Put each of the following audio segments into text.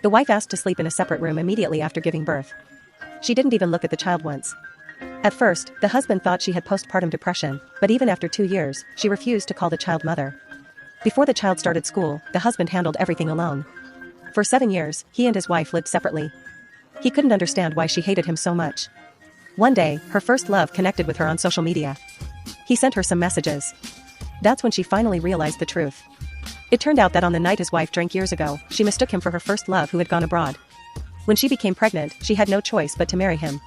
The wife asked to sleep in a separate room immediately after giving birth. She didn't even look at the child once. At first, the husband thought she had postpartum depression, but even after 2 years, she refused to call the child mother. Before the child started school, the husband handled everything alone. For 7 years, he and his wife lived separately. He couldn't understand why she hated him so much. One day, her first love connected with her on social media. He sent her some messages. That's when she finally realized the truth. It turned out that on the night his wife drank years ago, she mistook him for her first love who had gone abroad. When she became pregnant, she had no choice but to marry him.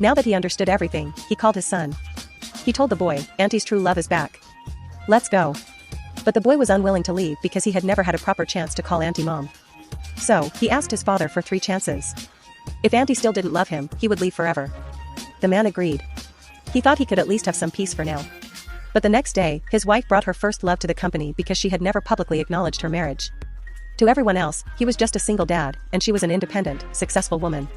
Now that he understood everything, he called his son. He told the boy, "Auntie's true love is back. Let's go." But the boy was unwilling to leave because he had never had a proper chance to call Auntie Mom. So, he asked his father for 3 chances. If Auntie still didn't love him, he would leave forever. The man agreed. He thought he could at least have some peace for now. But the next day, his wife brought her first love to the company because she had never publicly acknowledged her marriage. To everyone else, he was just a single dad, and she was an independent, successful woman.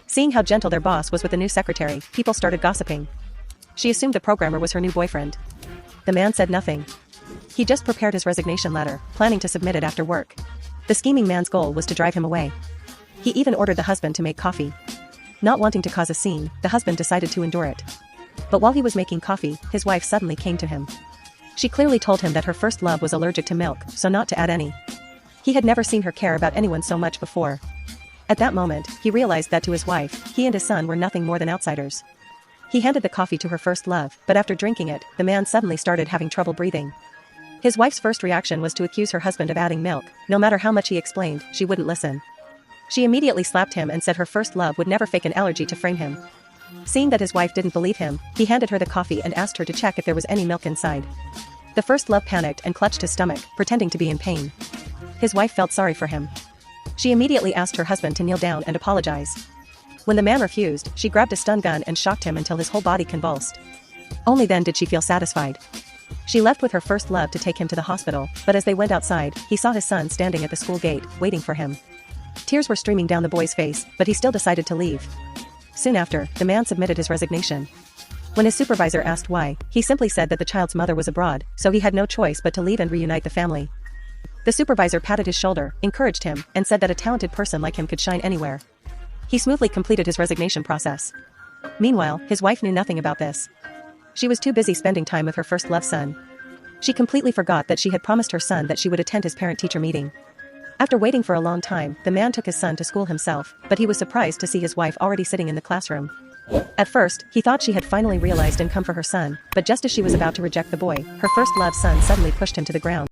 Seeing how gentle their boss was with the new secretary, people started gossiping. She assumed the programmer was her new boyfriend. The man said nothing. He just prepared his resignation letter, planning to submit it after work. The scheming man's goal was to drive him away. He even ordered the husband to make coffee. Not wanting to cause a scene, the husband decided to endure it. But while he was making coffee, his wife suddenly came to him. She clearly told him that her first love was allergic to milk, so not to add any. He had never seen her care about anyone so much before. At that moment, he realized that to his wife, he and his son were nothing more than outsiders. He handed the coffee to her first love, but after drinking it, the man suddenly started having trouble breathing. His wife's first reaction was to accuse her husband of adding milk. No matter how much he explained, she wouldn't listen. She immediately slapped him and said her first love would never fake an allergy to frame him. Seeing that his wife didn't believe him, he handed her the coffee and asked her to check if there was any milk inside. The first love panicked and clutched his stomach, pretending to be in pain. His wife felt sorry for him. She immediately asked her husband to kneel down and apologize. When the man refused, she grabbed a stun gun and shocked him until his whole body convulsed. Only then did she feel satisfied. She left with her first love to take him to the hospital, but as they went outside, he saw his son standing at the school gate, waiting for him. Tears were streaming down the boy's face, but he still decided to leave. Soon after, the man submitted his resignation. When his supervisor asked why, he simply said that the child's mother was abroad, so he had no choice but to leave and reunite the family. The supervisor patted his shoulder, encouraged him, and said that a talented person like him could shine anywhere. He smoothly completed his resignation process. Meanwhile, his wife knew nothing about this. She was too busy spending time with her first love son. She completely forgot that she had promised her son that she would attend his parent-teacher meeting. After waiting for a long time, the man took his son to school himself, but he was surprised to see his wife already sitting in the classroom. At first, he thought she had finally realized and come for her son, but just as she was about to reject the boy, her first love son suddenly pushed him to the ground.